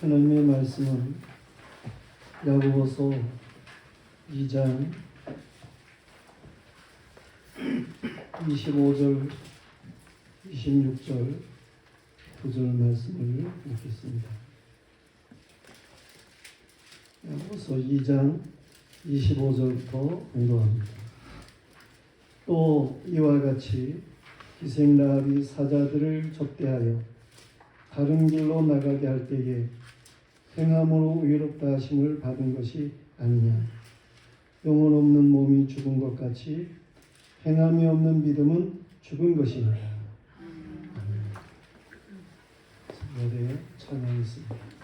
하나님의 말씀은 야고보서 2장 25절 26절 9절 말씀을 읽겠습니다. 야고보서 2장 25절부터 공부합니다. 또 이와 같이 기생라합이 사자들을 접대하여 다른 길로 나가게 할 때에 행함으로 의롭다 하심을 받은 것이 아니냐. 영혼 없는 몸이 죽은 것 같이 행함이 없는 믿음은 죽은 것이니라. 노래 찬양했습니다.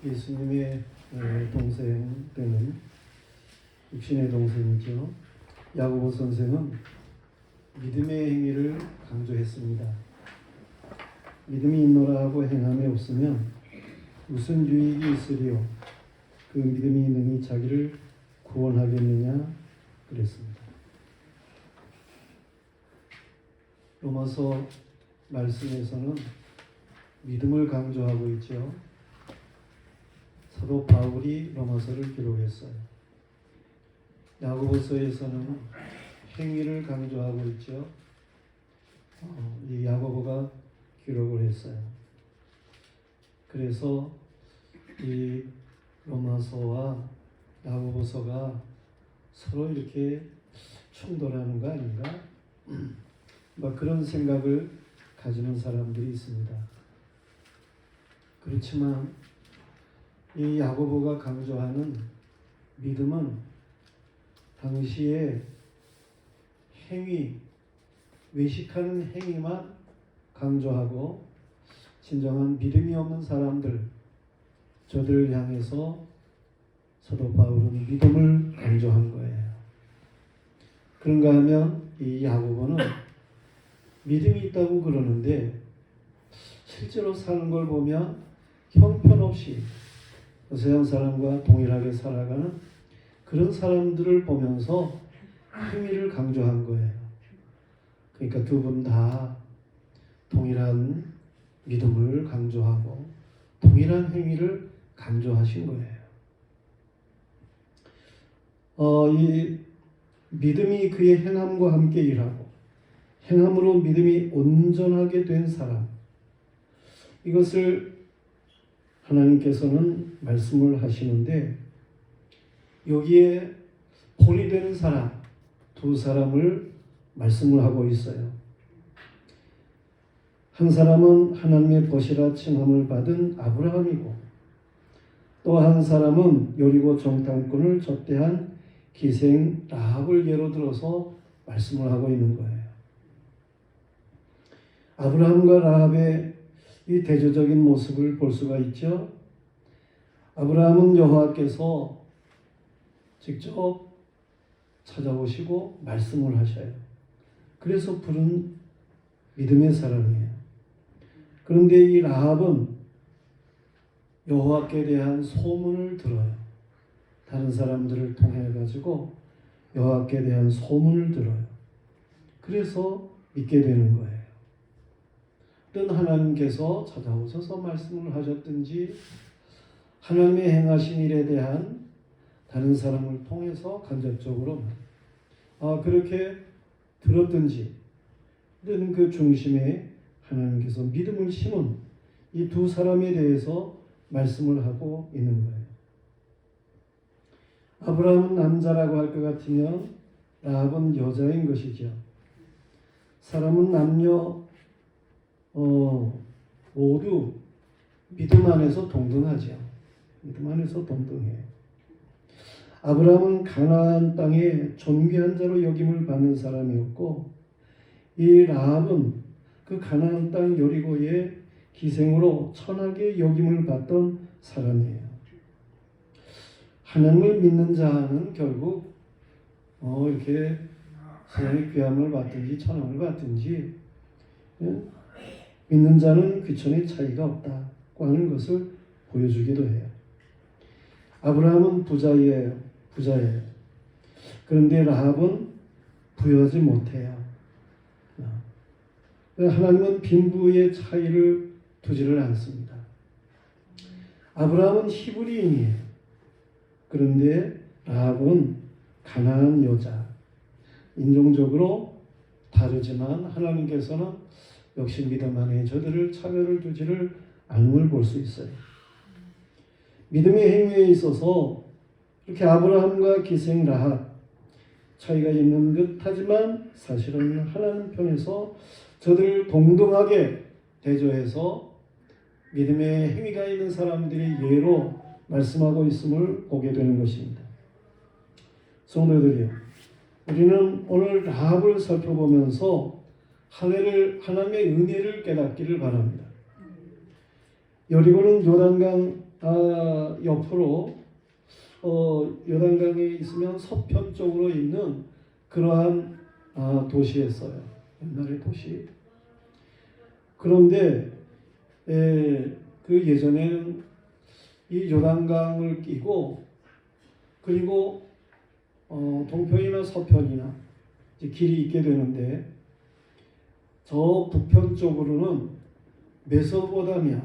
예수님의 동생 때는 육신의 동생이죠. 야고보 선생은 믿음의 행위를 강조했습니다. 믿음이 있노라 하고 행함이 없으면 무슨 유익이 있으리요? 그 믿음이 능히 자기를 구원하겠느냐 그랬습니다. 로마서 말씀에서는 믿음을 강조하고 있죠. 사도 바울이 로마서를 기록했어요. 야고보서에서는 행위를 강조하고 있죠. 이 야고보가 기록을 했어요. 그래서 이 로마서와 야고보서가 서로 이렇게 충돌하는 거 아닌가? 그런 생각을 가지는 사람들이 있습니다. 그렇지만 이 야고보가 강조하는 믿음은 당시에 행위, 외식하는 행위만 강조하고 진정한 믿음이 없는 사람들, 저들을 향해서 사도 바울은 믿음을 강조한 거예요. 그런가 하면 이 야고보는 믿음이 있다고 그러는데 실제로 사는 걸 보면 형편없이 세상 사람과 동일하게 살아가는 그런 사람들을 보면서 행위를 강조한 거예요. 그러니까 두 분 다 동일한 믿음을 강조하고 동일한 행위를 강조하신 거예요. 이 믿음이 그의 행함과 함께 일하고 행함으로 믿음이 온전하게 된 사람, 이것을 하나님께서는 말씀을 하시는데 여기에 본이 되는 사람, 두 사람을 말씀을 하고 있어요. 한 사람은 하나님의 벗이라 칭함을 받은 아브라함이고 또 한 사람은 여리고 정탐꾼을 접대한 기생 라합을 예로 들어서 말씀을 하고 있는 거예요. 아브라함과 라합의 이 대조적인 모습을 볼 수가 있죠. 아브라함은 여호와께서 직접 찾아오시고 말씀을 하셔요. 그래서 부른 믿음의 사람이에요. 그런데 이 라합은 여호와께 대한 소문을 들어요. 다른 사람들을 통해 가지고 여호와께 대한 소문을 들어요. 그래서 믿게 되는 거예요. 어떤 하나님께서 찾아오셔서 말씀을 하셨든지 하나님의 행하신 일에 대한 다른 사람을 통해서 간접적으로 그렇게 들었든지 또는 그 중심에 하나님께서 믿음을 심은 이 두 사람에 대해서 말씀을 하고 있는 거예요. 아브라함은 남자라고 할 것 같으면 라합은 여자인 것이죠. 사람은 남녀 모두 믿음 안에서 동등하죠. 믿음 안에서 동등해요. 아브라함은 가나안 땅에 존귀한 자로 여김을 받는 사람이었고 이 라합은 그 가나안 땅 여리고의 기생으로 천하게 여김을 받던 사람이에요. 하나님을 믿는 자는 결국 이렇게 세상의 귀함을 받든지 천함을 받든지 믿는 자는 귀천의 차이가 없다고 하는 것을 보여주기도 해요. 아브라함은 부자예요. 그런데 라합은 부유하지 못해요. 하나님은 빈부의 차이를 두지를 않습니다. 아브라함은 히브리인이에요. 그런데 라합은 가나안 여자. 인종적으로 다르지만 하나님께서는 역시 믿음 안에 저들을 차별을 두지를 않음을 볼 수 있어요. 믿음의 행위에 있어서 이렇게 아브라함과 기생 라합 차이가 있는 듯 하지만 사실은 하나님 편에서 저들을 동등하게 대조해서 믿음의 행위가 있는 사람들이 예로 말씀하고 있음을 보게 되는 것입니다. 성도들이요, 우리는 오늘 라합을 살펴보면서 하나님의 은혜를 깨닫기를 바랍니다. 여리고는 요단강 옆으로 요단강에 있으면 서편 쪽으로 있는 그러한 도시였어요. 옛날의 도시. 그런데 그 예전에는 이 요단강을 끼고 그리고 동편이나 서편이나 이제 길이 있게 되는데 저 북편 쪽으로는 메소포타미아,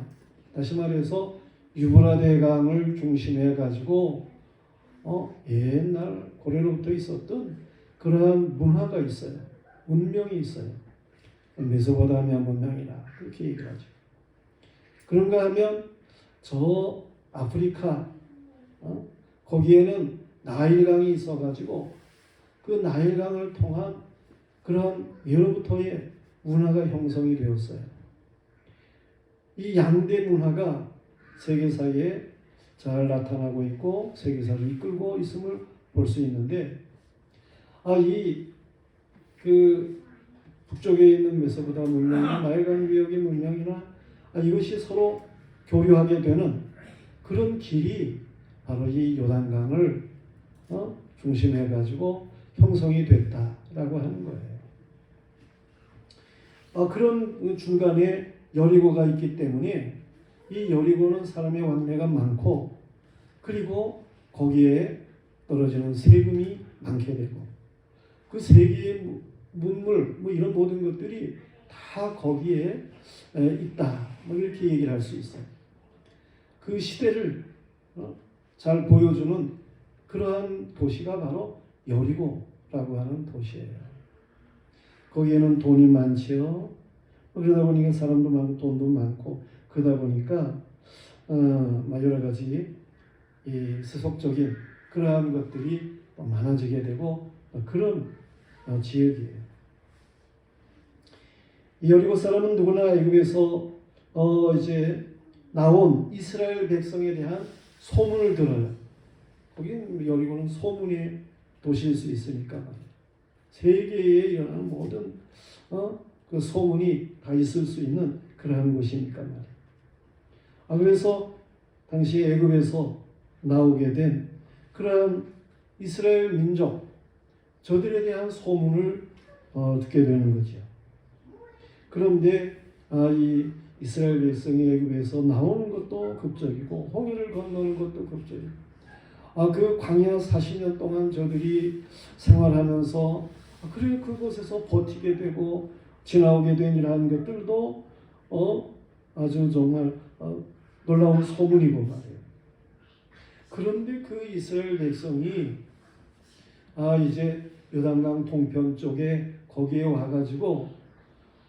다시 말해서 유브라데 강을 중심해 가지고 옛날 고래로부터 있었던 그러한 문화가 있어요. 문명이 있어요. 메소포타미아 문명이라 그렇게 얘기를 하죠. 그런가 하면 저 아프리카 거기에는 나일강이 있어가지고 그 나일강을 통한 그런 예로부터의 문화가 형성이 되었어요. 이 양대 문화가 세계사에 잘 나타나고 있고 세계사를 이끌고 있음을 볼 수 있는데 그 북쪽에 있는 메소포타미아 문명이나 나일강 지역의 문명이나 이것이 서로 교류하게 되는 그런 길이 바로 이 요단강을 중심해 가지고 형성이 됐다라고 하는 거예요. 그런 중간에 여리고가 있기 때문에 이 여리고는 사람의 왕래가 많고 그리고 거기에 떨어지는 세금이 많게 되고 그 세계의 문물 이런 모든 것들이 다 거기에 있다 이렇게 얘기를 할 수 있어요. 그 시대를 잘 보여주는 그러한 도시가 바로 여리고라고 하는 도시예요. 거기에는 돈이 많지요. 그러다 보니까 사람도 많고 돈도 많고 그러다 보니까 여러 가지 이 세속적인 그러한 것들이 많아지게 되고 그런 지역이에요. 이 여리고 사람은 누구나 애굽에서 이제 나온 이스라엘 백성에 대한 소문을 들어요. 거긴 여리고는 소문의 도시일 수 있으니까 세계에 일어나는 모든 그 소문이 다 있을 수 있는 그러한 곳이니까 말이에요. 그래서 당시 애굽에서 나오게 된 그러한 이스라엘 민족 저들에 대한 소문을 듣게 되는 거죠. 그런데 이 이스라엘 백성이 애굽에서 나오는 것도 급적이고 홍해를 건너는 것도 급적이고 그 광야 40년 동안 저들이 생활하면서 그래 그곳에서 버티게 되고 지나오게 된 이러한 것들도 아주 정말 놀라운 소문이고 말이에요. 그런데 그 이스라엘 백성이 이제 요단강 동편 쪽에 거기에 와가지고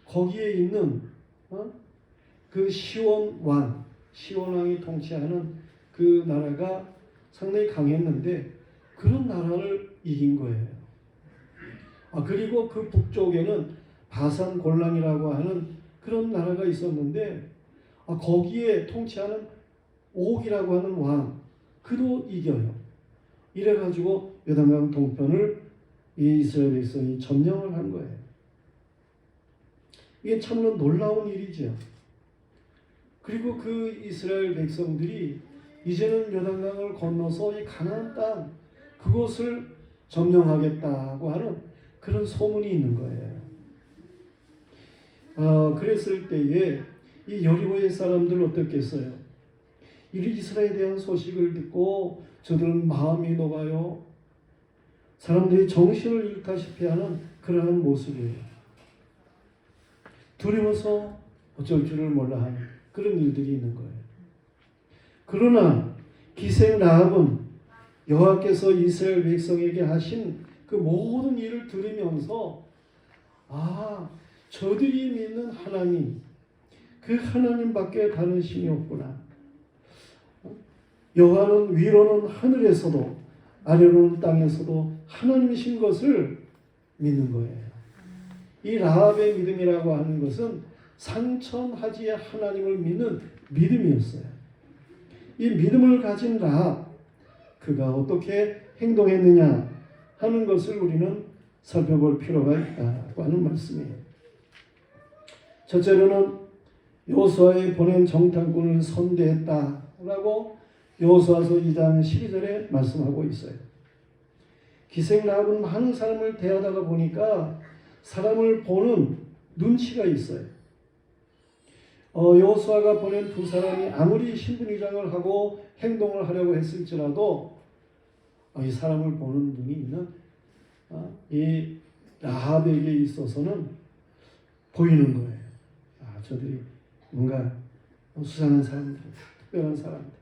거기에 있는 그 시온 왕이 통치하는 그 나라가 상당히 강했는데 그런 나라를 이긴 거예요. 그리고 그 북쪽에는 바산 골란이라고 하는 그런 나라가 있었는데 거기에 통치하는 옥이라고 하는 왕 그도 이겨요. 이래가지고 요단강 동편을 이 이스라엘 백성이 점령을 한 거예요. 이게 참으로 놀라운 일이죠. 그리고 그 이스라엘 백성들이 이제는 요단강을 건너서 이 가나안 땅 그곳을 점령하겠다고 하는 그런 소문이 있는 거예요. 그랬을 때에 이 여리고의 사람들 어떻겠어요? 이 이스라엘에 대한 소식을 듣고 저들은 마음이 녹아요. 사람들이 정신을 잃다시피 하는 그러한 모습이에요. 두려워서 어쩔 줄을 몰라 하는 그런 일들이 있는 거예요. 그러나 기생 라합은 여호와께서 이스라엘 백성에게 하신 그 모든 일을 들으면서 저들이 믿는 하나님 그 하나님밖에 다른 신이 없구나. 여호와는 위로는 하늘에서도 아래로는 땅에서도 하나님이신 것을 믿는 거예요. 이 라합의 믿음이라고 하는 것은 상천하지의 하나님을 믿는 믿음이었어요. 이 믿음을 가진 라합 그가 어떻게 행동했느냐 하는 것을 우리는 살펴볼 필요가 있다고 하는 말씀이에요. 첫째로는 여호수아의 보낸 정탐꾼을 선대했다라고 여호수아서 2장 12절에 말씀하고 있어요. 기생 라합은 많은 사람을 대하다가 보니까 사람을 보는 눈치가 있어요. 여호수아가 보낸 두 사람이 아무리 신분위장을 하고 행동을 하려고 했을지라도 이 사람을 보는 눈이 있는 이 라합에게 있어서는 보이는 거예요. 저들이 뭔가 수상한 사람들, 특별한 사람들.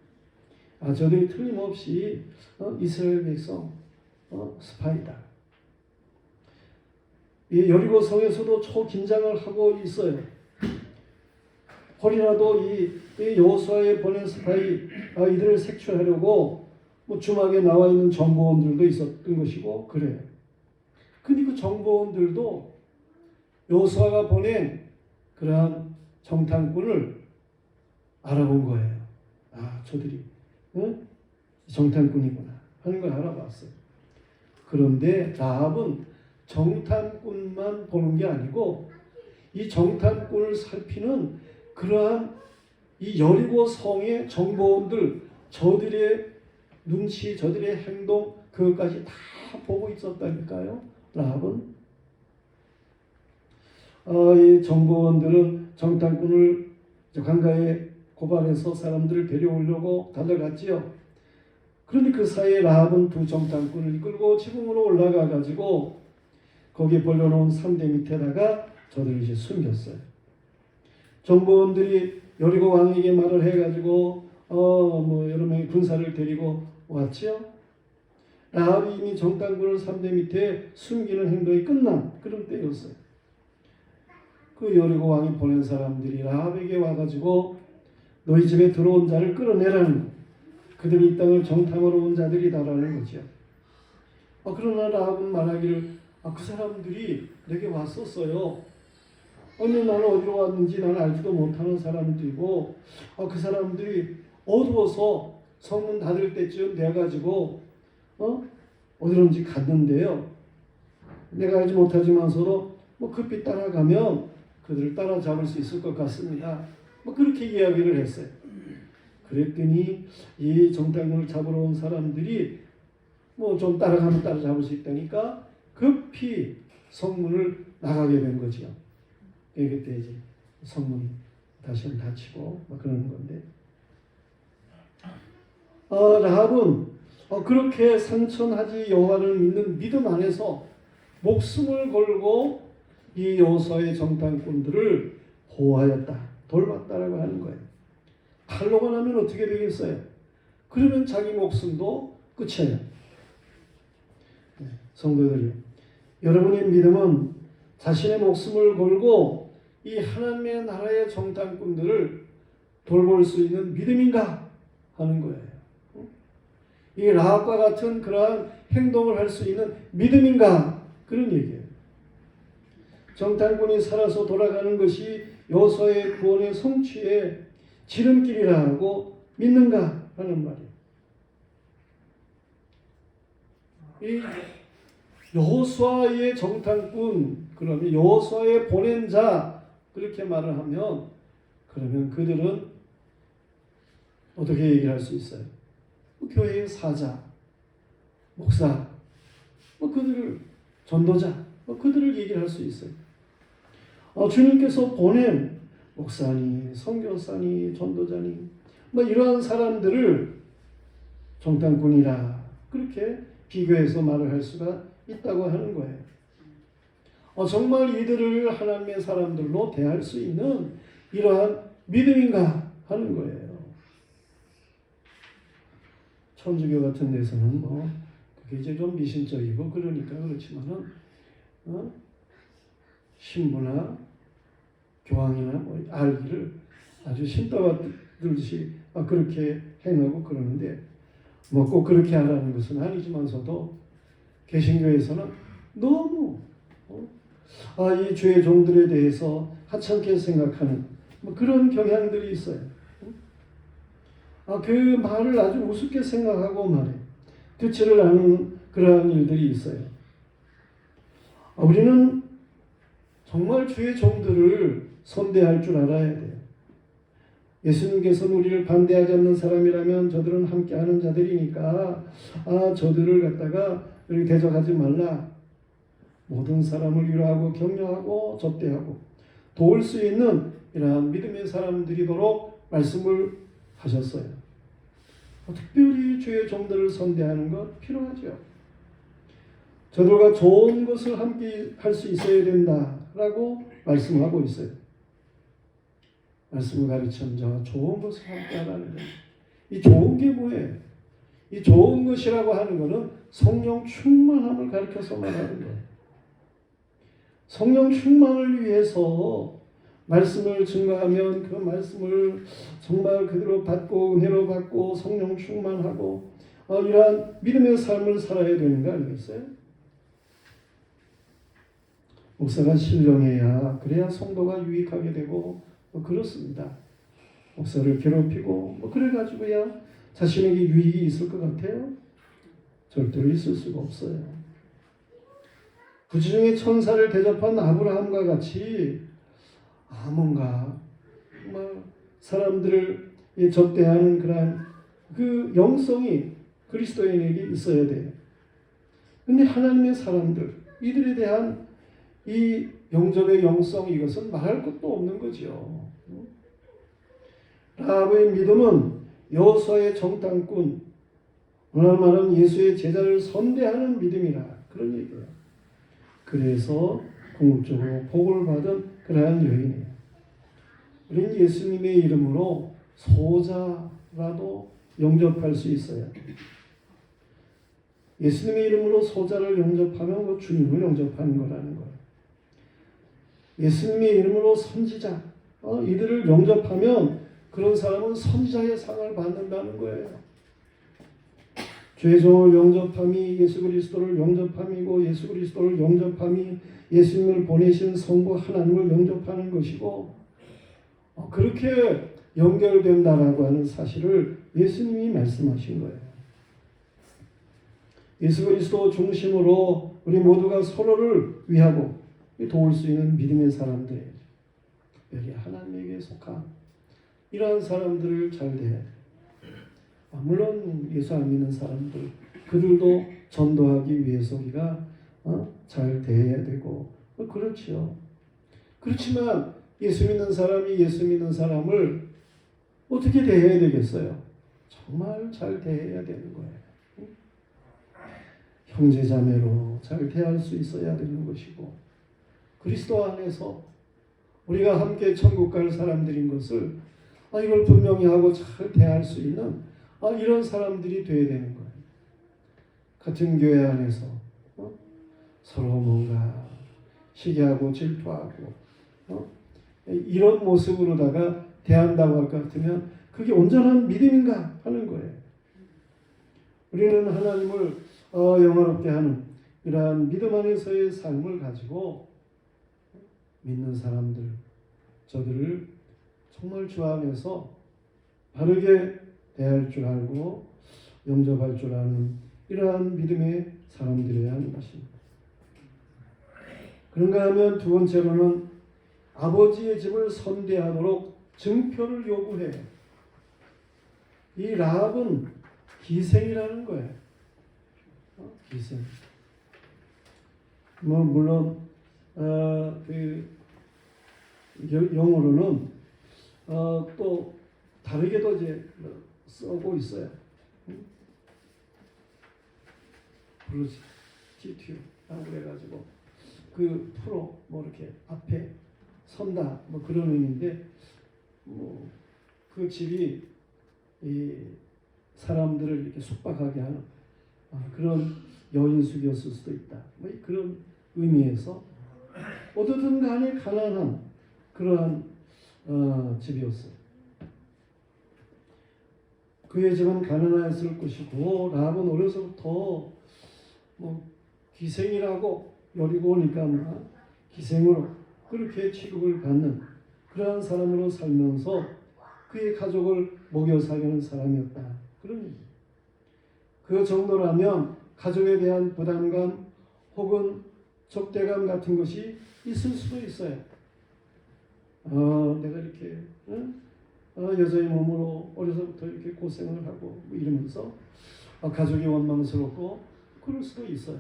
저들이 틀림없이 이스라엘 백성 스파이다. 이 여리고 성에서도 초긴장을 하고 있어요. 혹이라도 이 여호수아에 보낸 스파이 이들을 색출하려고 주막에 나와 있는 정보원들도 있었던 것이고 그래요. 근데 그 정보원들도 여호수아가 보낸 그러한 정탐꾼을 알아본 거예요. 저들이 정탐꾼이구나 하는 걸 알아봤어요. 그런데 라합은 정탐꾼만 보는 게 아니고 이 정탐꾼을 살피는 그러한 이 여리고 성의 정보원들, 저들의 눈치, 저들의 행동, 그것까지 다 보고 있었다니까요. 라합은 이 정보원들은 정탐꾼을 강가에 고발해서 사람들을 데려오려고 달려갔지요. 그런데 그 사이에 라합은 두 정탐꾼을 이끌고 지붕으로 올라가 가지고 거기에 벌려놓은 산대 밑에다가 저들을 이제 숨겼어요. 정보원들이 여리고 왕에게 말을 해가지고 여러 명의 군사를 데리고 왔지요. 라합이 이미 정탐꾼을 산대 밑에 숨기는 행동이 끝난 그런 때였어요. 그 여리고 왕이 보낸 사람들이 라합에게 와가지고 너희 집에 들어온 자를 끌어내라는 거예요. 그들이 이 땅을 정탐하러 온 자들이다라는 거죠. 그러나 라합은 말하기를 그 사람들이 내게 왔었어요. 나는 어디로 왔는지 나는 알지도 못하는 사람들이고 그 사람들이 어두워서 성문 닫을 때쯤 돼가지고 어디론지 갔는데요. 내가 알지 못하지만서도 급히 따라가면 그들을 따라잡을 수 있을 것 같습니다. 그렇게 이야기를 했어요. 그랬더니 이 정탐꾼을 잡으러 온 사람들이 좀 따라가면 따라잡을 수 있다니까 급히 성문을 나가게 된 거죠. 그때 이제 성문이 다시 닫히고 그러는 건데 라합은 그렇게 상천하지 여호와를 믿는 믿음 안에서 목숨을 걸고 이 여호수아의 정탐꾼들을 보호하였다, 돌봤다라고 하는 거예요. 칼로가 나면 어떻게 되겠어요? 그러면 자기 목숨도 끝이에요. 성도들이, 여러분의 믿음은 자신의 목숨을 걸고 이 하나님의 나라의 정탐꾼들을 돌볼 수 있는 믿음인가 하는 거예요. 이 라합과 같은 그러한 행동을 할 수 있는 믿음인가 그런 얘기예요. 정탐꾼이 살아서 돌아가는 것이 여호수아의 구원의 성취의 지름길이라고 믿는가 하는 말이에요. 이 여호수아의 정탐꾼, 그러면 여호수아의 보낸 자 그렇게 말을 하면 그러면 그들은 어떻게 얘기를 할 수 있어요? 교회의 사자, 목사, 그들을 전도자, 그들을 얘기를 할 수 있어요. 주님께서 보낸 목사니, 선교사니, 전도자니, 이러한 사람들을 정탐꾼이라 그렇게 비교해서 말을 할 수가 있다고 하는 거예요. 정말 이들을 하나님의 사람들로 대할 수 있는 이러한 믿음인가 하는 거예요. 천주교 같은 데서는 그게 이제 좀 미신적이고 그러니까 그렇지만은 신부나 교황이나 알기를 아주 신떠받듯이 그렇게 행하고 그러는데 꼭 그렇게 하라는 것은 아니지만서도 개신교에서는 너무 이 주의 종들에 대해서 하찮게 생각하는 그런 경향들이 있어요. 그 말을 아주 우습게 생각하고 말해 듣지를 않는 그러한 일들이 있어요. 우리는 정말 주의 종들을 선대할 줄 알아야 돼요. 예수님께서는 우리를 반대하지 않는 사람이라면 저들은 함께하는 자들이니까 저들을 갖다가 이렇게 대적하지 말라. 모든 사람을 위로하고 격려하고 접대하고 도울 수 있는 이러한 믿음의 사람들이도록 말씀을 하셨어요. 특별히 주의 종들을 선대하는 것 필요하죠. 저들과 좋은 것을 함께 할 수 있어야 된다라고 말씀하고 있어요. 말씀을 가르치는 자와 좋은 것을 함께 하라는 거예요. 이 좋은 게 뭐예요? 이 좋은 것이라고 하는 것은 성령 충만함을 가르쳐서 말하는 거예요. 성령 충만을 위해서 말씀을 증거하면 그 말씀을 정말 그대로 받고 은혜로 받고 성령 충만하고 이러한 믿음의 삶을 살아야 되는 거 아니겠어요? 목사가 신령해야 그래야 성도가 유익하게 되고 그렇습니다. 목사를 괴롭히고 그래가지고야 자신에게 유익이 있을 것 같아요? 절대로 있을 수가 없어요. 부지중에 천사를 대접한 아브라함과 같이 뭔가 정말 사람들을 접대하는 그러한 그 영성이 그리스도인에게 있어야 돼요. 근데 하나님의 사람들 이들에 대한 이 영접의 영성 이것은 말할 것도 없는 거죠. 라합의 믿음은 여호수아의 정탐꾼 오늘 말하는 예수의 제자를 선대하는 믿음이라 그런 얘기예요. 그래서 궁극적으로 복을 받은 그러한 여인이에요. 우리는 예수님의 이름으로 소자라도 영접할 수 있어요. 예수님의 이름으로 소자를 영접하면 주님을 영접하는 거라는 거예요. 예수님의 이름으로 선지자 이들을 영접하면 그런 사람은 선지자의 상을 받는다는 거예요. 죄종을 영접함이 예수 그리스도를 영접함이고 예수 그리스도를 영접함이 예수님을 보내신 성부 하나님을 영접하는 것이고 그렇게 연결된다라고 하는 사실을 예수님이 말씀하신 거예요. 예수 그리스도 중심으로 우리 모두가 서로를 위하고 도울 수 있는 믿음의 사람들, 특별히 하나님에게 속한 이러한 사람들을 잘 대해야 돼요. 물론 예수 안 믿는 사람들, 그들도 전도하기 위해서 우리가 잘 대해야 되고 그렇죠. 그렇지만 예수 믿는 사람이 예수 믿는 사람을 어떻게 대해야 되겠어요? 정말 잘 대해야 되는 거예요. 형제자매로 잘 대할 수 있어야 되는 것이고 그리스도 안에서 우리가 함께 천국 갈 사람들인 것을 이걸 분명히 하고 잘 대할 수 있는 이런 사람들이 되어야 되는 거예요. 같은 교회 안에서 서로 뭔가 시기하고 질투하고 이런 모습으로다가 대한다고 할 것 같으면 그게 온전한 믿음인가 하는 거예요. 우리는 하나님을 영화롭게 하는 이러한 믿음 안에서의 삶을 가지고 믿는 사람들, 저들을 정말 주 안에서 바르게 대할 줄 알고 영접할 줄 아는 이러한 믿음의 사람들이어야 하는 것입니다. 그런가 하면 두 번째로는 아버지의 집을 선대하도록 증표를 요구해요. 이 라합은 기생이라는 거예요. 기생. 물론 영어로는 또 다르게도 이제 쓰고 있어요. 프로스티튜라고 그래가지고 그 프로 이렇게 앞에 선다 그런 의미인데 그 집이 이 사람들을 이렇게 속박하게 하는 그런 여인숙이었을 수도 있다. 그런 의미에서 어떻든 간에 가난한 그러한 집이었어요. 그의 집은 가난하였을 것이고 라합은 어려서부터 기생이라고 여리고 오니까 기생으로 그렇게 취급을 받는 그러한 사람으로 살면서 그의 가족을 먹여 살리는 사람이었다. 그런 얘기예요. 그 정도라면 가족에 대한 부담감 혹은 적대감 같은 것이 있을 수도 있어요. 내가 이렇게 여자의 몸으로 어려서부터 이렇게 고생을 하고 뭐 이러면서 가족이 원망스럽고 그럴 수도 있어요.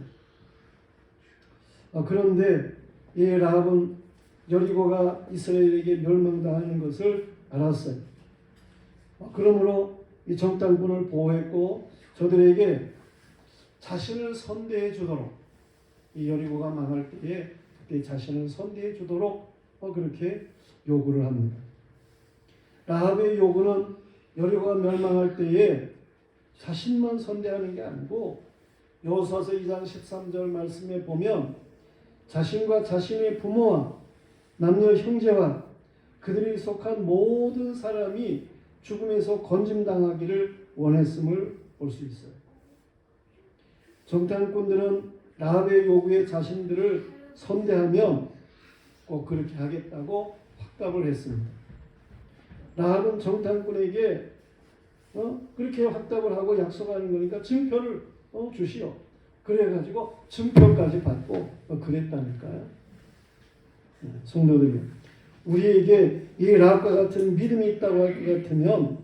그런데 이 라합은 여리고가 이스라엘에게 멸망당하는 것을 알았어요. 그러므로 이 정탐꾼을 보호했고 저들에게 자신을 선대해 주도록, 이 여리고가 망할 때에 그때 자신을 선대해 주도록 그렇게 요구를 합니다. 라합의 요구는 여리고가 멸망할 때에 자신만 선대하는 게 아니고 여호수아서 2장 13절 말씀에 보면 자신과 자신의 부모와 남녀 형제와 그들이 속한 모든 사람이 죽음에서 건짐당하기를 원했음을 볼 수 있어요. 정탐꾼들은 라합의 요구에 자신들을 선대하면 꼭 그렇게 하겠다고 확답을 했습니다. 라합은 정탐꾼에게 그렇게 확답을 하고 약속하는 거니까 증표를 주시오. 그래가지고 증표까지 받고 그랬다니까요. 성도들이 우리에게 이 라합과 같은 믿음이 있다고 할 것 같으면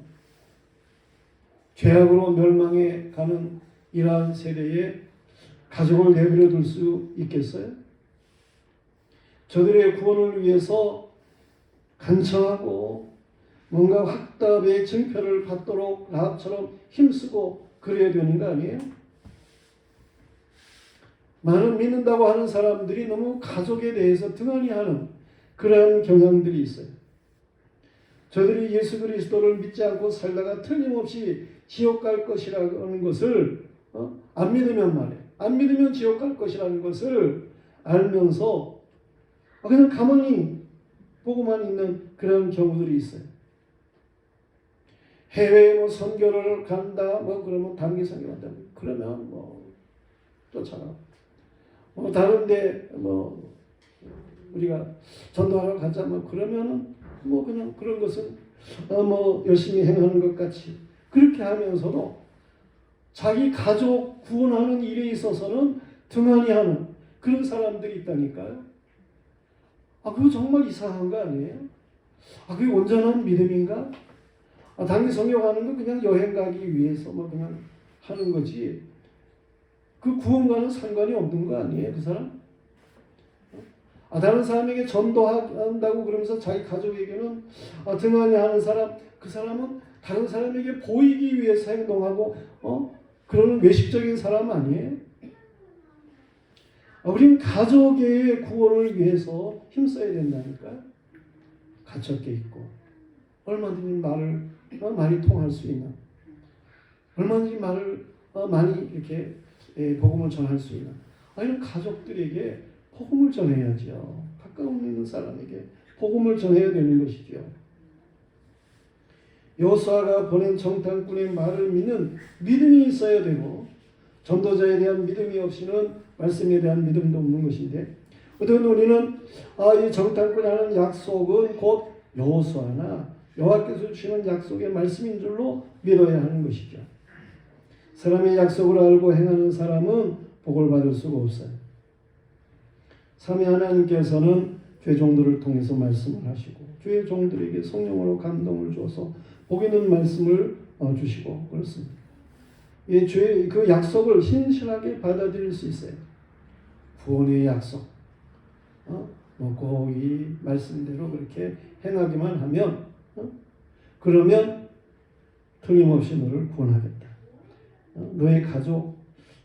죄악으로 멸망해 가는 이러한 세대에 가족을 내버려 둘 수 있겠어요? 저들의 구원을 위해서 간청하고 뭔가 확답의 증표를 받도록 라합처럼 힘쓰고 그래야 되는 거 아니에요? 많은 믿는다고 하는 사람들이 너무 가족에 대해서 등한히 하는 그러한 경향들이 있어요. 저들이 예수 그리스도를 믿지 않고 살다가 틀림없이 지옥 갈 것이라는 것을 안 믿으면 말이에요. 안 믿으면 지옥 갈 것이라는 것을 알면서 그냥 가만히 보고만 있는 그런 경우들이 있어요. 해외에 선교를 간다 그러면 단기 선교한다 그러면 쫓아가. 다른데 우리가 전도하러 가자 그러면은 그냥 그런 것은 열심히 행하는 것 같이 그렇게 하면서도 자기 가족 구원하는 일에 있어서는 등한히 하는 그런 사람들이 있다니까요. 그거 정말 이상한 거 아니에요? 그게 온전한 믿음인가? 단기 선교 가는 거 그냥 여행 가기 위해서 그냥 하는 거지. 그 구원과는 상관이 없는 거 아니에요, 그 사람? 다른 사람에게 전도한다고 그러면서 자기 가족에게는 등한히 하는 사람, 그 사람은 다른 사람에게 보이기 위해서 행동하고 그런 외식적인 사람 아니에요? 우린 가족의 구원을 위해서 힘써야 된다니까요. 갇혔게 있고 얼마든지 말을 많이 통할 수 있는, 얼마든지 말을 많이 이렇게 복음을 전할 수 있는 이런 가족들에게 복음을 전해야죠. 가까운 있는 사람에게 복음을 전해야 되는 것이죠. 여호수아가 보낸 정탐꾼의 말을 믿는 믿음이 있어야 되고 전도자에 대한 믿음이 없이는 말씀에 대한 믿음도 없는 것인데 어떤 우리는 이 정탐꾼이 하는 약속은 곧 여호수아나 여호와께서 주시는 약속의 말씀인 줄로 믿어야 하는 것이죠. 사람의 약속을 알고 행하는 사람은 복을 받을 수가 없어요. 삼위 하나님께서는 죄 종들을 통해서 말씀을 하시고 주의 종들에게 성령으로 감동을 줘서 복 있는 말씀을 주시고 그렇습니다. 그 약속을 신실하게 받아들일 수 있어요. 구원의 약속. 꼭 이 말씀대로 그렇게 행하기만 하면 그러면 틀림없이 너를 구원하겠다. 너의 가족,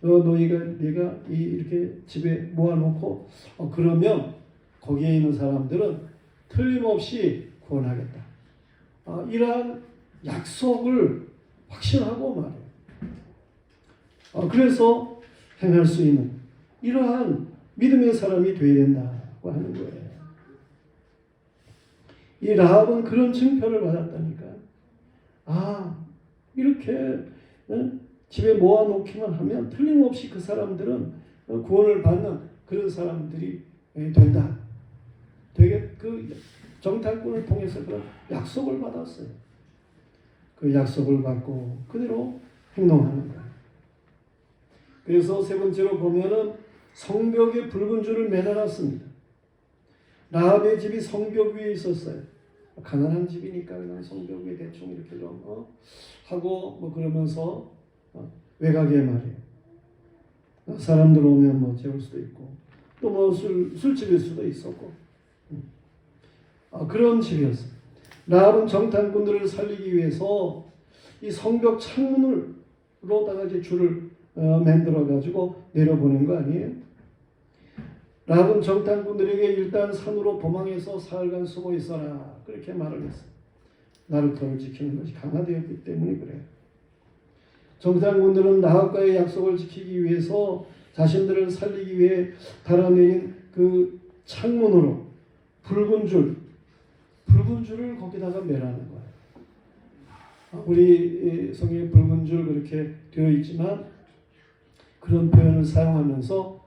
내가 이렇게 집에 모아놓고 그러면 거기에 있는 사람들은 틀림없이 구원하겠다. 이러한 약속을 확신하고 말해요. 그래서 행할 수 있는 이러한 믿음의 사람이 되어야 된다고 하는 거예요. 이 라합은 그런 증표를 받았다니까요. 이렇게 집에 모아놓기만 하면 틀림없이 그 사람들은 구원을 받는 그런 사람들이 된다. 되게 그 정탐꾼을 통해서 그런 약속을 받았어요. 그 약속을 받고 그대로 행동하는 거예요. 그래서 세 번째로 보면은 성벽에 붉은 줄을 매달았습니다. 라합의 집이 성벽 위에 있었어요. 가난한 집이니까 그냥 성벽에 대충 이렇게 좀 하고 뭐 그러면서 외곽에 말이에요. 사람들 오면 뭐 재울 수도 있고 또 뭐 술집일 수도 있었고 그런 집이었어요. 라합은 정탐꾼들을 살리기 위해서 이 성벽 창문으로다가 이제 줄을 만들어 가지고 내려보낸 거 아니에요? 라합은 정탐꾼들에게 일단 산으로 도망해서 사흘간 숨어 있어라 그렇게 말을 했어요. 나루터를 지키는 것이 강화되었기 때문에 그래요. 정탐꾼들은 라합과의 약속을 지키기 위해서 자신들을 살리기 위해 달아내린 그 창문으로 붉은 줄을 거기다가 매라는 거예요. 우리 성경에 붉은 줄 그렇게 되어 있지만 그런 표현을 사용하면서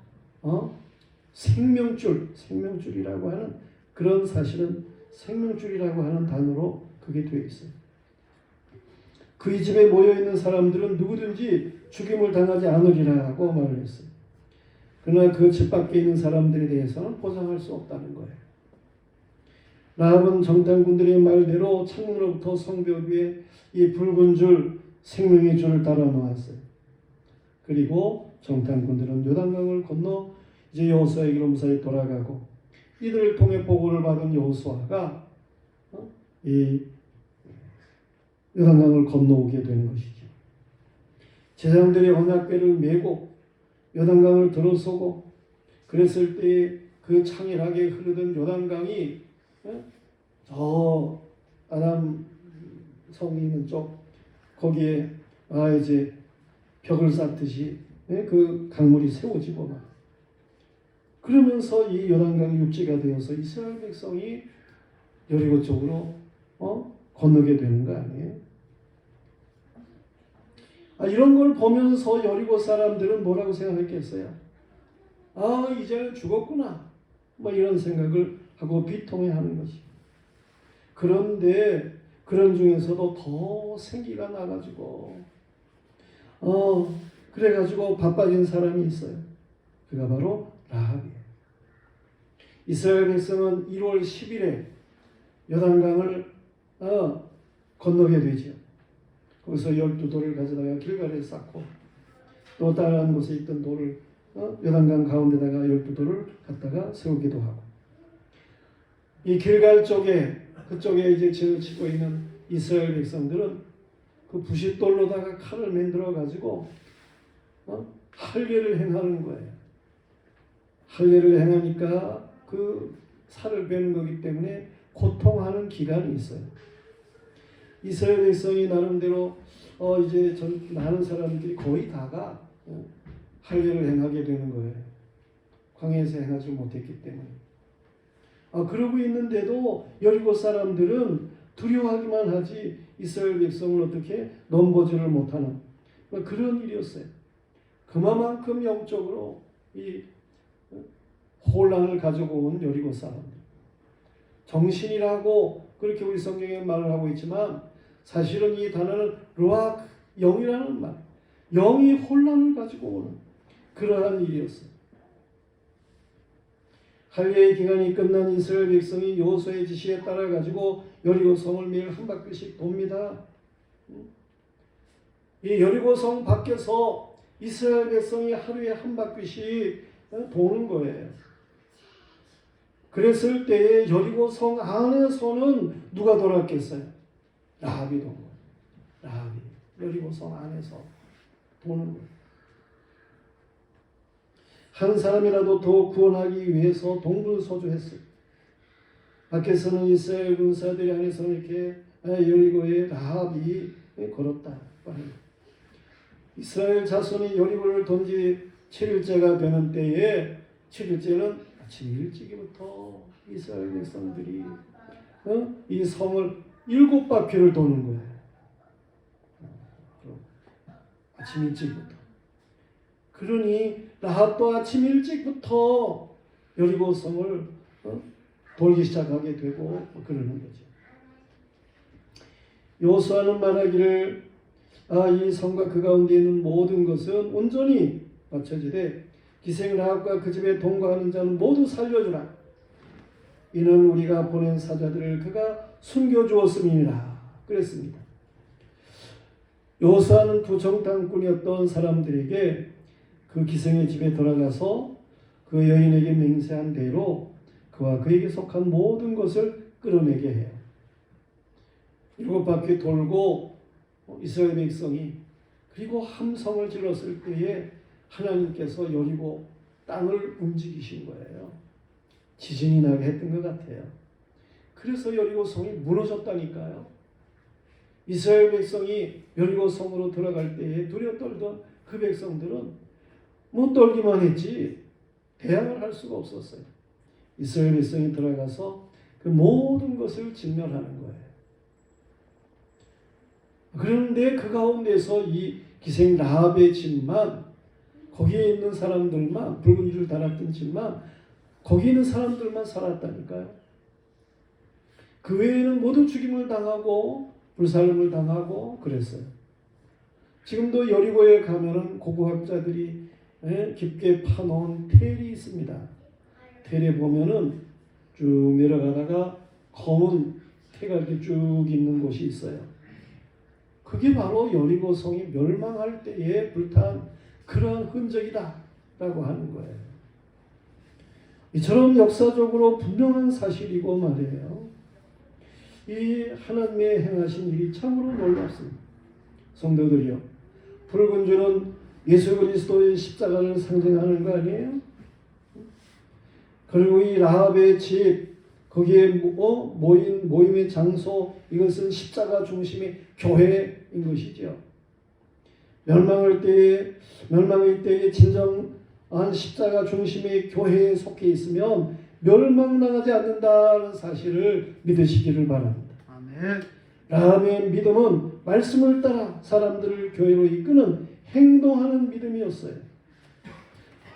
생명줄이라고 하는 그런 사실은 생명줄이라고 하는 단어로 그게 되어 있어요. 그의 집에 모여있는 사람들은 누구든지 죽임을 당하지 않으리라고 말을 했어요. 그러나 그 집 밖에 있는 사람들에 대해서는 보장할 수 없다는 거예요. 라합은 정탐꾼들의 말대로 창문으로부터 성벽 위에 이 붉은 줄, 생명의 줄을 달아 놓았어요. 그리고 정탐꾼들은 요단강을 건너 이제 여호수아에게로 무사히 돌아가고 이들을 통해 보고를 받은 여호수아가 이 요단강을 건너오게 되는 것이죠. 제사장들이 언약궤를 메고 요단강을 들어서고 그랬을 때 그 창일하게 흐르던 요단강이 저 아람 성이 있는 쪽 거기에 이제 벽을 쌓듯이 그 강물이 세워지고 막 그러면서 이 요단강이 육지가 되어서 이스라엘 백성이 여리고 쪽으로 건너게 되는 거 아니에요? 이런 걸 보면서 여리고 사람들은 뭐라고 생각했겠어요? 이제는 죽었구나. 뭐 이런 생각을 하고 비통해하는 것이. 그런데 그런 중에서도 더 생기가 나가지고 그래가지고 바빠진 사람이 있어요. 그가 바로 라합이에요. 이스라엘 백성은 1월 10일에 요단강을 건너게 되죠. 거기서 12돌을 가져다가 길갈에 쌓고 또 다른 곳에 있던 돌을 요단강 가운데다가 12돌을 갖다가 세우기도 하고 이 길갈 쪽에 그쪽에 이제 진을 치고 있는 이스라엘 백성들은 그 부싯돌로다가 칼을 만들어 가지고 할례를 행하는 거예요. 할례를 행하니까 그 살을 베는 거기 때문에 고통하는 기간이 있어요. 이스라엘 백성이 나름대로 이제 많은 사람들이 거의 다가 할례를 행하게 되는 거예요. 광야에서 행하지 못했기 때문에. 그러고 있는데도 여리고 사람들은 두려워하기만 하지 이스라엘 백성을 어떻게 넘보지를 못하는 그런 일이었어요. 그만큼 영적으로 이 혼란을 가지고 온 여리고 사람들. 정신이라고 그렇게 우리 성경에 말을 하고 있지만 사실은 이 단어는 루악, 영이라는 말. 영이 혼란을 가지고 오는 그러한 일이었어요. 할례의 기간이 끝난 이스라엘 백성이 여호수아의 지시에 따라 가지고 여리고 성을 매일 한 바퀴씩 돕니다. 이 여리고 성 밖에서 이스라엘 백성이 하루에 한 바퀴씩 도는 거예요. 그랬을 때에 여리고 성 안에서는 누가 돌았겠어요? 라합이 돈 거예요. 라합이 여리고 성 안에서 도는 거예요. 한 사람이라도 더 구원하기 위해서 동분서주했어요. 밖에서는 이스라엘 군사들이 안에서는 이렇게 여리고에 라합이 걸었다. 이스라엘 자손이 여리고를 돈 지 7일째가 되는 때에 7일째는 아침 일찍부터 이스라엘 백성들이 이 성을 7바퀴를 도는 거예요. 아침 일찍부터. 그러니 라합도 아침 일찍부터 여리고 성을 돌기 시작하게 되고 그러는 거죠. 여호수아는 말하기를 이 성과 그 가운데 있는 모든 것은 온전히 바쳐지되 기생 라합과 그 집에 동거하는 자는 모두 살려주라. 이는 우리가 보낸 사자들을 그가 숨겨주었음이니라 그랬습니다. 여호수아는 두 정탐꾼이었던 사람들에게 그 기생의 집에 들어가서 그 여인에게 맹세한 대로 그와 그에게 속한 모든 것을 끌어내게 해요. 7바퀴 돌고 이스라엘 백성이 그리고 함성을 질렀을 때에 하나님께서 여리고 땅을 움직이신 거예요. 지진이 나게 했던 것 같아요. 그래서 여리고 성이 무너졌다니까요. 이스라엘 백성이 여리고 성으로 들어갈 때에 두려워 떨던 그 백성들은 못 떨기만 했지 대항을 할 수가 없었어요. 이스라엘 백성이 들어가서 그 모든 것을 진멸하는 거예요. 그런데 그 가운데서 이 기생 라합의 집만, 거기에 있는 사람들만, 붉은 줄 달았던 집만, 거기 있는 사람들만 살았다니까요. 그 외에는 모두 죽임을 당하고 불살림을 당하고 그랬어요. 지금도 여리고에 가면은 고고학자들이 깊게 파놓은 텔이 있습니다. 텔에 보면은 쭉 내려가다가 검은 태가 이렇게 쭉 있는 곳이 있어요. 그게 바로 여리고 성이 멸망할 때에 불탄 그러한 흔적이다 라고 하는 거예요. 이처럼 역사적으로 분명한 사실이고 말이에요. 이 하나님의 행하신 일이 참으로 놀랍습니다. 성도들이요, 붉은 줄은 예수 그리스도의 십자가를 상징하는 거 아니에요? 그리고 이 라합의 집, 거기에 모임의 장소, 이것은 십자가 중심의 교회인 것이죠. 멸망의 때에 진정한 십자가 중심의 교회에 속해 있으면 멸망당하지 않는다는 사실을 믿으시기를 바랍니다. 아멘. 라합의 믿음은 말씀을 따라 사람들을 교회로 이끄는 행동하는 믿음이었어요.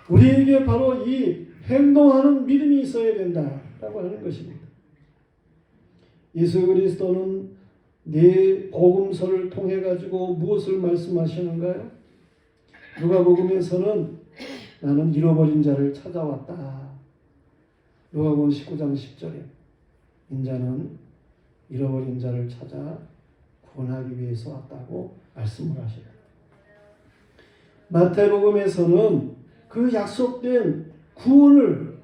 우리에게 바로 이 행동하는 믿음이 있어야 된다라고 하는 것입니다. 예수 그리스도는 네 복음서를 통해 가지고 무엇을 말씀하시는가요? 누가복음에서는 나는 잃어버린 자를 찾아왔다. 누가복음 19장 10절에 인자는 잃어버린 자를 찾아 구원하기 위해서 왔다고 말씀을 하셔요. 마태복음에서는 그 약속된 구원을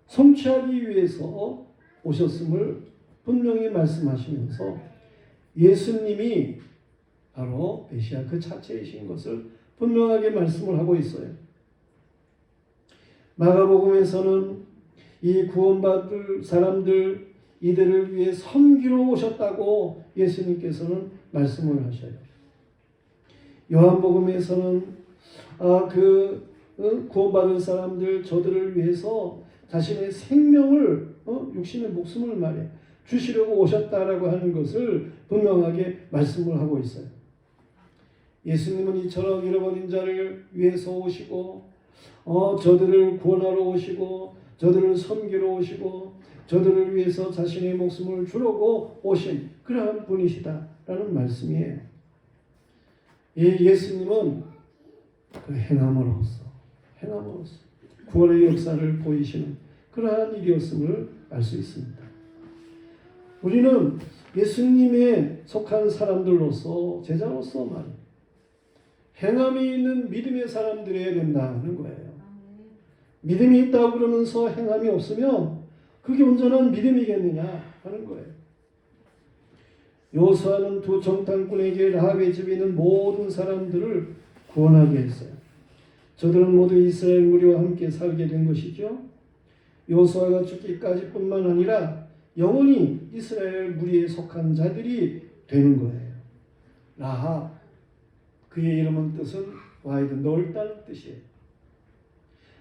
성취하기 위해서 오셨음을 분명히 말씀하시면서 예수님이 바로 메시아 그 자체이신 것을 분명하게 말씀을 하고 있어요. 마가복음에서는 이 구원받을 사람들 이들을 위해 섬기러 오셨다고 예수님께서는 말씀을 하셔요. 요한복음에서는 구원받은 사람들 저들을 위해서 자신의 생명을 육신의 목숨을 말해 주시려고 오셨다라고 하는 것을 분명하게 말씀을 하고 있어요. 예수님은 이처럼 잃어버린 자를 위해서 오시고 저들을 구원하러 오시고 저들을 섬기러 오시고 저들을 위해서 자신의 목숨을 주려고 오신 그러한 분이시다라는 말씀이에요. 예수님은 그 행함으로써 구원의 역사를 보이시는 그러한 일이었음을 알 수 있습니다. 우리는 예수님에 속한 사람들로서 제자로서 말이에요. 행함이 있는 믿음의 사람들이어야 된다는 거예요. 믿음이 있다고 그러면서 행함이 없으면 그게 온전한 믿음이겠느냐 하는 거예요. 여호수아는 두 정탐꾼에게 라합의 집에 있는 모든 사람들을 구원하게 했어요. 저들은 모두 이스라엘 무리와 함께 살게 된 것이죠. 여호수아가 죽기까지 뿐만 아니라 영원히 이스라엘 무리에 속한 자들이 되는 거예요. 라합, 그의 이름은 뜻은 와이드, 넓다는 뜻이에요.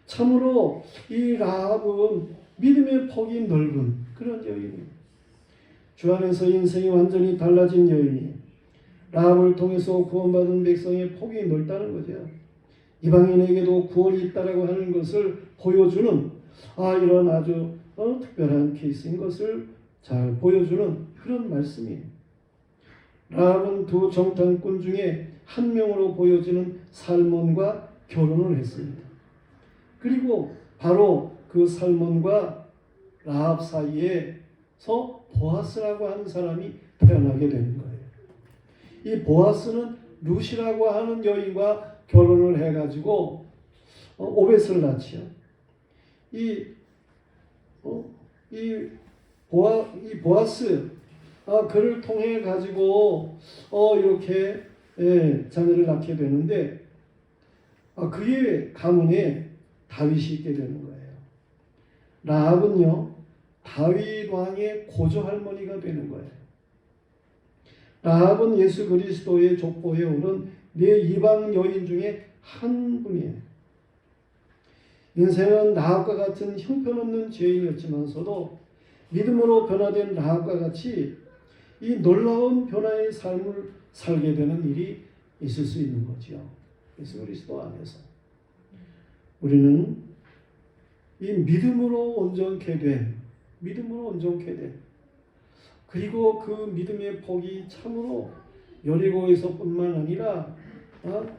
참으로 이 라합은 믿음의 폭이 넓은 그런 여인이에요. 주 안에서 인생이 완전히 달라진 여인이에요. 라합을 통해서 구원받은 백성의 폭이 넓다는 거죠. 이방인에게도 구원이 있다라고 하는 것을 보여주는 이런 아주 특별한 케이스인 것을 잘 보여주는 그런 말씀이에요. 라합은 두 정탐꾼 중에 한 명으로 보여지는 살몬과 결혼을 했습니다. 그리고 바로 그 살몬과 라합 사이에서 보아스라고 하는 사람이 태어나게 되는 거예요. 이 보아스는 룻이라고 하는 여인과 결혼을 해가지고 오벳을 낳지요. 이 보아스 그를 통해 가지고 이렇게 자녀를 낳게 되는데 그의 가문에 다윗이 있게 되는 거예요. 라합은요 다윗 왕의 고조 할머니가 되는 거예요. 라합은 예수 그리스도의 족보에 오른 네 이방 여인 중에 한 분이에요. 인생은 라합과 같은 형편없는 죄인이었지만서도 믿음으로 변화된 라합과 같이 이 놀라운 변화의 삶을 살게 되는 일이 있을 수 있는 거지요. 예수 그리스도 안에서 우리는 이 믿음으로 온전케 된 그리고 그 믿음의 복이 참으로 여리고에서뿐만 아니라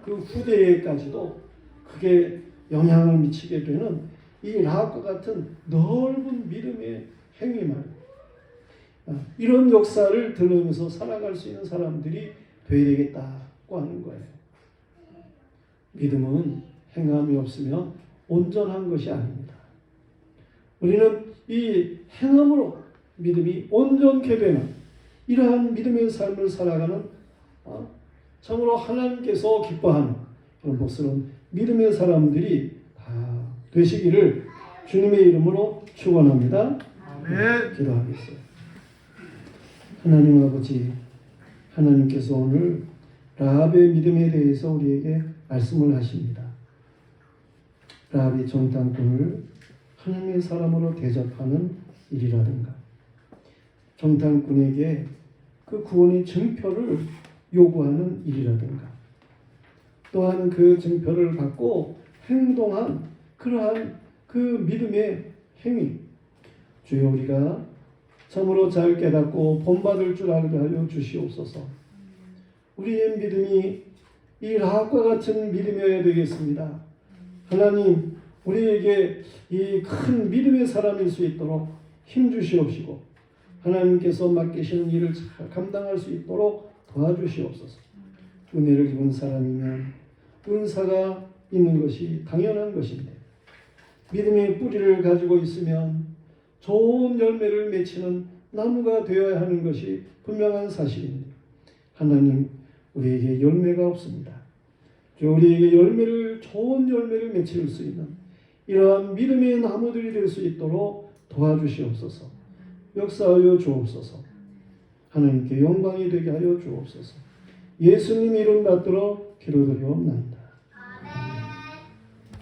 그 후대에까지도 크게 영향을 미치게 되는 이 라합과 같은 넓은 믿음의 행위만 이런 역사를 들으면서 살아갈 수 있는 사람들이 되어야 되겠다고 하는 거예요. 믿음은 행함이 없으면 온전한 것이 아닙니다. 우리는 이 행함으로 믿음이 온전케 되는 이러한 믿음의 삶을 살아가는 참으로 하나님께서 기뻐하는 그런 복스러운 믿음의 사람들이 다 되시기를 주님의 이름으로 축원합니다. 기도하겠습니다. 하나님 아버지, 하나님께서 오늘 라합의 믿음에 대해서 우리에게 말씀을 하십니다. 라합이 정탐꾼을 하나님의 사람으로 대접하는 일이라든가 정탐꾼에게 그 구원의 증표를 요구하는 일이라든가 또한 그 증표를 받고 행동한 그러한 그 믿음의 행위 주여 우리가 참으로 잘 깨닫고 본받을 줄 알게 하여 주시옵소서. 우리의 믿음이 이 라합과 같은 믿음이어야 되겠습니다. 하나님 우리에게 이 큰 믿음의 사람일 수 있도록 힘 주시옵시고 하나님께서 맡기시는 일을 잘 감당할 수 있도록 도와주시옵소서. 은혜를 입은 사람이면 은사가 있는 것이 당연한 것인데 믿음의 뿌리를 가지고 있으면 좋은 열매를 맺히는 나무가 되어야 하는 것이 분명한 사실입니다. 하나님 우리에게 열매가 없습니다. 우리에게 좋은 열매를 맺힐 수 있는 이러한 믿음의 나무들이 될 수 있도록 도와주시옵소서. 역사하여 주옵소서. 하나님께 영광이 되게 하여 주옵소서. 예수님 이름 받들어 기도드리옵나이다.